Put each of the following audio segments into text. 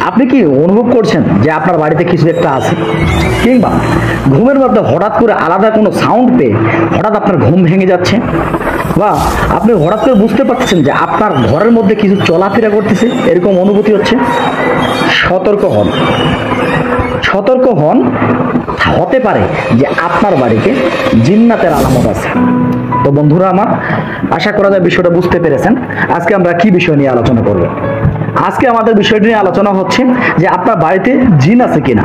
আপনি কি অনুভব করছেন যে আপনার বাড়িতে কিছু একটা আছে, কিংবা ঘুমের মধ্যে হঠাৎ করে আলাদা কোনো সাউন্ড পেয়ে হঠাৎ আপনার ঘুম ভেঙে যাচ্ছে, বা আপনি হঠাৎ করে বুঝতে পারছেন যে আপনার ঘরের মধ্যে কিছু চলাফেরা করতেছে, এরকম অনুভূতি হচ্ছে? সতর্ক হন, সতর্ক হন। হতে পারে যে আপনার বাড়িতে জিন্নাতের আলামত আছে। তো বন্ধুরা আমার, আশা করা যায় বিষয়টা বুঝতে পেরেছেন। আজকে আমরা কি বিষয় নিয়ে আলোচনা করব? আজকে আমাদের বিষয়টি নিয়ে আলোচনা হচ্ছে যে আপনার বাড়িতে জিন আছে কিনা,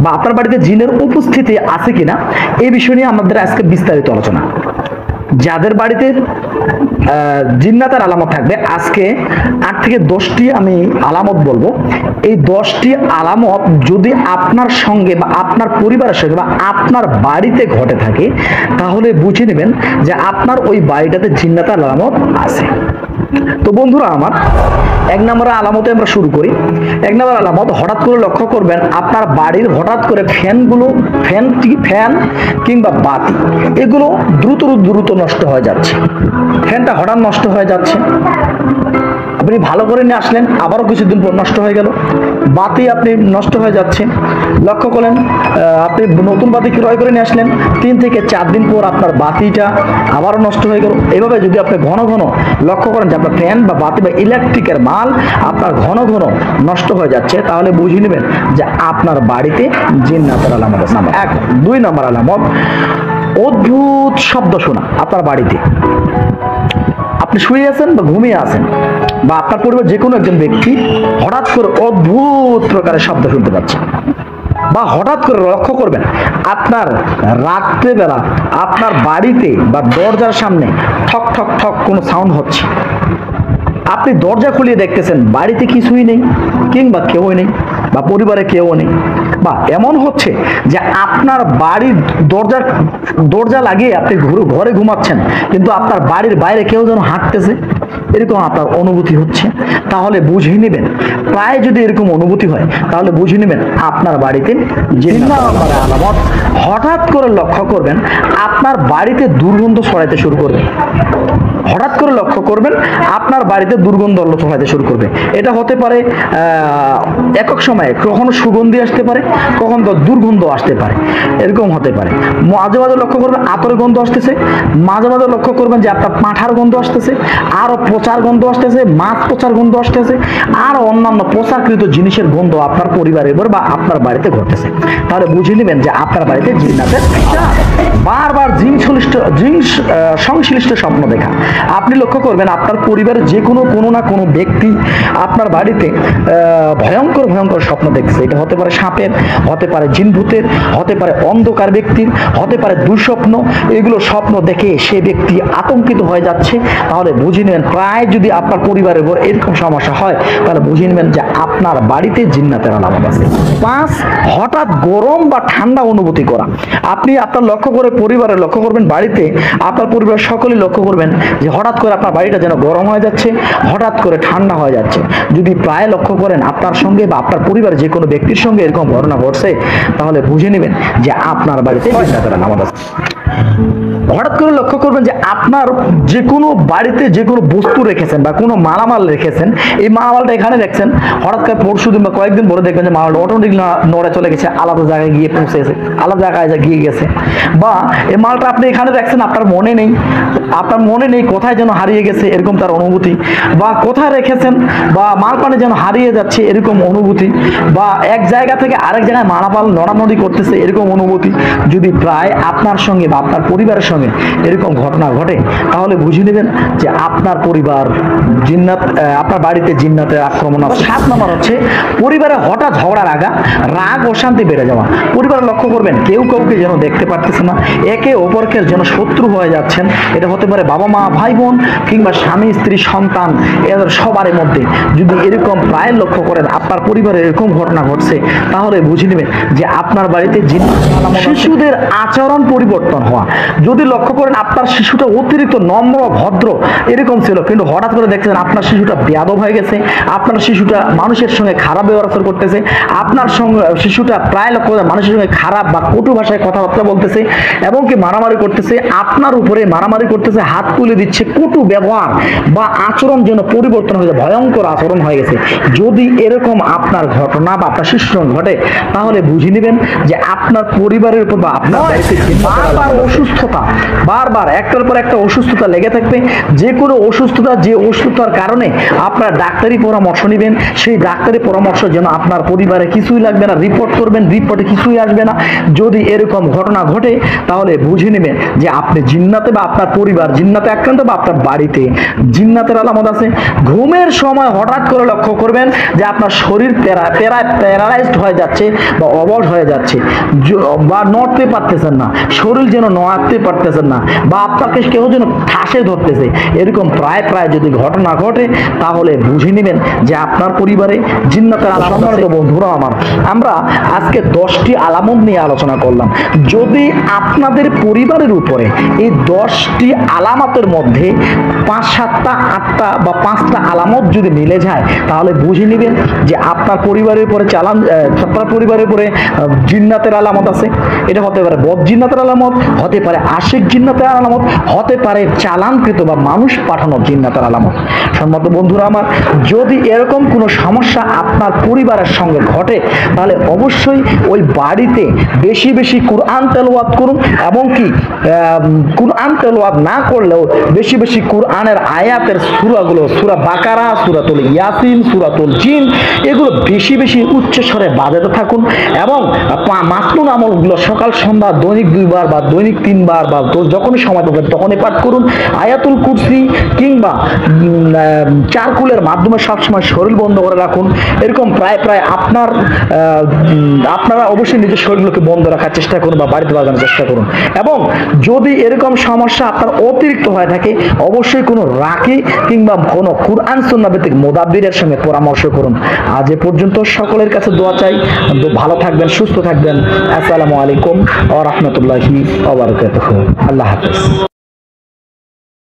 বা আপনার বাড়িতে জিনের উপস্থিতি আছে কিনা, এই বিষয় নিয়ে আমাদের আজকে বিস্তারিত আলোচনা। যাদের বাড়িতে জিন্নাতের আলামত থাকবে, আজকে 8 থেকে 10টি আমি আলামত বলবো। এই 10টি আলামত যদি আপনার সঙ্গে বা আপনার পরিবারের সঙ্গে বা আপনার বাড়িতে ঘটে থাকে, তাহলে বুঝে নেবেন যে আপনার ওই বাড়িটাতে জিন্নাতের আলামত আছে। তো বন্ধুরা আমার, 1 নম্বর আলামতে আমরা শুরু করি। 1 নম্বর আলামত, হঠাৎ করে লক্ষ্য করবেন আপনার বাড়ির হঠাৎ করে ফ্যান কিংবা বাতি এগুলো দ্রুত নষ্ট হয়ে যাচ্ছে। ফ্যানটা হঠাৎ নষ্ট হয়ে যাচ্ছে, আপনি ভালো করে নিয়ে আসলেন, আবারও কিছুদিন পর নষ্ট হয়ে গেল। বাতি আপনি নষ্ট হয়ে যাচ্ছে, লক্ষ্য করলেন আপনি নতুন বাতি ক্রয় করে নিয়ে আসলেন, 3 থেকে 4 দিন পর আপনার বাতিটা আবারও নষ্ট হয়ে গেল। এভাবে যদি আপনি ঘন লক্ষ্য করেন যে আপনার ফ্যান বা বাতি বা ইলেকট্রিকের মাল আপনার ঘন নষ্ট হয়ে যাচ্ছে, তাহলে বুঝে নেবেন যে আপনার বাড়িতে জিন্নাতের আলামত আছে। 2 নম্বর আলামত, অদ্ভুত শব্দ শোনা আপনার বাড়িতে। আপনি শুয়ে আছেন বা ঘুমিয়ে আছেন, বা আপনার পরিবার যে কোনো একজন ব্যক্তি হঠাৎ করে অদ্ভুত প্রকারের শব্দ শুনতে পাচ্ছেন, বা হঠাৎ করে লক্ষ্য করবেন আপনার রাত্রেবেলা আপনার বাড়িতে বা দরজার সামনে ঠক ঠক ঠক কোনো সাউন্ড হচ্ছে। আপনি দরজা খুলিয়ে দেখতেছেন বাড়িতে কিছুই নেই, কিংবা কেউই নেই, বা পরিবারে কেউ নেই, বা এমন হচ্ছে যে আপনার বাড়ির দরজা লাগিয়ে আপনি ঘরে ঘুমাচ্ছেন, কিন্তু আপনার বাড়ির বাইরে কেউ যেন হাঁটতেছে, এরকম আপনার অনুভূতি হচ্ছে। তাহলে বুঝে নেবেন, প্রায় যদি এরকম অনুভূতি হয়, তাহলে বুঝে নেবেন আপনার বাড়িতে জিন্নাতের আলামত। হঠাৎ করে লক্ষ্য করবেন আপনার বাড়িতে দুর্গন্ধ ছড়াইতে শুরু করবে। হঠাৎ করে লক্ষ্য করবেন আপনার বাড়িতে দুর্গন্ধ ছড়াইতে শুরু করবে। এটা হতে পারে একক সময়ে, কখনো সুগন্ধি আসতে পারে, কখনো দুর্গন্ধ আসতে পারে, এরকম হতে পারে। মাঝে মাঝে লক্ষ্য করবেন আতরের গন্ধ আসতেছে, মাঝে মাঝে লক্ষ্য করবেন যে আপনার পাঁঠার গন্ধ আসতেছে, আরো পচার গন্ধ আসতেছে, মাছ পচার গন্ধ আসতেছে, আর অন্যান্য পচাকৃত জিনিসের গন্ধ আপনার পরিবারের উপর বা আপনার বাড়িতে ঘটতেছে। তাহলে বুঝে নেবেন যে আপনার বাড়িতে জিন্নাতের। বারবার জিন সংশ্লিষ্ট স্বপ্ন দেখা। আপনি লক্ষ্য করবেন আপনার পরিবারের যে কোনো না কোনো ব্যক্তি আপনার বাড়িতে ভয়ঙ্কর স্বপ্ন দেখছে। এটা হতে পারে সাপের, হতে পারে জিন ভূতের, হতে পারে অন্ধকার ব্যক্তির, হতে পারে দুঃস্বপ্ন। এগুলো স্বপ্ন দেখে সে ব্যক্তি আতঙ্কিত হয়ে যাচ্ছে। তাহলে বুঝে নেবেন, প্রায় যদি আপনার পরিবারের উপর এরকম সমস্যা হয়, তাহলে বুঝে নেবেন যে আপনার বাড়িতে জিন্নাতের আলামত আছে। 5, হঠাৎ গরম বা ঠান্ডা অনুভূতি করা। আপনি আপনার লক্ষ্য করে পরিবারে লক্ষ্য করবেন, বাড়িতে আপনার পরিবার সকলেই লক্ষ্য করবেন যে হঠাৎ করে আপনার বাড়িটা যেন গরম হয়ে যাচ্ছে, হঠাৎ করে ঠান্ডা হয়ে যাচ্ছে। যদি প্রায় লক্ষ্য করেন আপনার সঙ্গে বা আপনার পরিবারের যে কোনো ব্যক্তির সঙ্গে এরকম ঘটনা ঘটছে, তাহলে বুঝে নেবেন যে আপনার বাড়িতে জিন্নাতের আলামত আছে। হঠাৎ করে লক্ষ্য করবেন যে আপনার যে কোনো বাড়িতে যে কোনো বস্তু রেখেছেন বা কোনো মালামাল রেখেছেন, এই মালামালটা এখানে দেখছেন, হঠাৎ করে পরশু দিন বা কয়েকদিন পরে দেখবেন যে মালামালটা অটোমেটিক নড়ে চলে গেছে, আলাদা জায়গায় গিয়ে পৌঁছেছে, আলাদা জায়গায় গিয়ে গেছে। বা এই মালটা আপনি এখানে রাখছেন, আপনার মনে নেই কোথায় যেন হারিয়ে গেছে, এরকম তার অনুভূতি। বা কোথায় রেখেছেন বা মাল পানে যেন হারিয়ে যাচ্ছে, এরকম অনুভূতি। বা এক জায়গা থেকে আরেক জায়গায় মালামাল নড়ানড়ি করতেছে, এরকম অনুভূতি। যদি প্রায় আপনার সঙ্গে বা আপনার পরিবারের সঙ্গে এরকম ঘটনা ঘটে, তাহলে বুঝে নেবেন যে আপনার পরিবার আপনার বাড়িতে জিন্নাতের আক্রমণ আছে। 7 নম্বর হচ্ছে পরিবারে হঠাৎ ঝগড়া লাগা, রাগ অশান্তি বেড়ে যাওয়া। পরিবারে লক্ষ্য করবেন কেউ কাউকে যেন দেখতে পারতেছে না, একে অপরকে যেন শত্রু হয়ে যাচ্ছেন। এটা হতে পারে বাবা মা, ভাই বোন, কিংবা স্বামী স্ত্রী, সন্তান, এদের সবার মধ্যে যদি এরকম প্রায় লক্ষ্য করেন আপনার পরিবারে এরকম ঘটনা ঘটছে, তাহলে বুঝে নেবেন যে আপনার বাড়িতে জিন্নাতের আলামত। শিশুদের আচরণ পরিবর্তন হওয়া। যদি লক্ষ্য করেন আপনার শিশুটা অতিরিক্ত নম্র ভদ্র এরকম ছিল, কিন্তু হঠাৎ করে দেখছেন আপনার শিশুটা বেয়াদব হয়ে গেছে, আপনার শিশুটা মানুষের সঙ্গে খারাপ ব্যবহার করতেছে, আপনার সঙ্গে শিশুটা প্রায় লক্ষ্য করে মানুষের সঙ্গে খারাপ বা কটু ভাষায় কথাবার্তা বলতেছে এবং কি মারামারি করতেছে, আপনার উপরে মারামারি করতেছে, হাত তুলে দিচ্ছে, কটু ব্যবহার বা আচরণ যেন পরিবর্তন হয়ে যায়, ভয়ঙ্কর আচরণ হয়ে গেছে। যদি এরকম আপনার ঘটনা বা আপনার শিশুর সঙ্গে ঘটে তাহলে বুঝে নেবেন যে আপনার পরিবারের উপর বা আপনার বারবার অসুস্থতা, বারবার একটার পর একটা অসুস্থতা লেগে থাকবে। যে কোনো অসুস্থতা, যে অসুস্থতার কারণে আপনার ডাক্তারি পরামর্শ নেবেন, সেই ডাক্তারি পরামর্শ যেন আপনার পরিবারে কিছুই লাগবে না, রিপোর্ট করবেন, রিপোর্টে কিছুই আসবে না। যদি এরকম ঘটনা ঘটে তাহলে বুঝে নেবেন যে আপনি জিন্নাতে বা আপনার পরিবার জিন্নাতে আক্রান্ত বা আপনার বাড়িতে জিন্নাতের আলামত আছে। ঘুমের সময় হঠাৎ করে লক্ষ্য করবেন যে আপনার শরীর প্যারালাইজড হয়ে যাচ্ছে বা অবশ হয়ে যাচ্ছে, বা নড়তে পারতেছেন না, শরীর যেন নড়তে পারতেছেন না, বা আপনাকে কেউ যেন ঠাসে ধরতেছে, এরকম প্রায় যদি ঘটনা ঘটে তাহলে বুঝে নেবেন যে আপনার পরিবারে জিন্নাতের আলামত আছে। বন্ধুরা আমার, আমরা আজকে 10টি আলামত নিয়ে আলোচনা করলাম। যদি আপনাদের পরিবারের উপরে এই 10টি আলামতের মধ্যে 5, 7টা, 8টা বা 5টা আলামত যদি মিলে যায় তাহলে বুঝে নেবেন যে আপনার পরিবারের উপরে আপনার পরিবারের উপরে জিন্নাতের আলামত আছে। এটা হতে পারে বদ জিন্নাতের আলামত, হতে পারে আশিক জিন্নাতের আলামত, হতে পারে চালানকৃত বা মানুষ পাঠানো জিন্নাতের আলামত। সম্মানিত বন্ধুরা আমার, যদি এরকম কোনো সমস্যা আপনার পরিবারের সঙ্গে ঘটে তাহলে অবশ্যই ওই বাড়িতে বেশি কুরআন তেলাওয়াত করুন, এবং কি কুরআন তেলাওয়াত না করলেও বেশি কুরআনের আয়াতের সূরাগুলো, সূরা বাকারা, সূরাতুল ইয়াসিন, সূরাতুল জিন, এগুলো বেশি উচ্চ স্বরে বাজাতে থাকুন। এবং মাসনুন আমলগুলো সকাল সন্ধ্যা দৈনিক 2 বার বা দৈনিক 3 বার বা যখনই সময় পাবেন তখনই পাঠ করুন। আয়াতুল কুরসি কিংবা চারকুলের মাধ্যমে সবসময় শরীর বন্ধ করে রাখুন। এরকম প্রায় আপনারা অবশ্যই নিজের শরীরগুলোকে বন্ধ রাখার চেষ্টা করুন বা বাড়িতে বাজানোর চেষ্টা করুন। এবং যদি এরকম সমস্যা আপনার অতিরিক্ত হয়ে থাকে অবশ্যই কোনো রাকি কিংবা কোনো কুরআন সুন্নাহ ভিত্তিক মুদাব্বিরের সঙ্গে পরামর্শ করুন। আজ এ পর্যন্ত সকলের কাছে দোয়া চাই, ভালো থাকবেন, সুস্থ থাকবেন। আসসালামু আলাইকুম ওয়া রাহমাতুল্লাহি ওয়া বারাকাতুহু। আল্লাহ হাফেজ।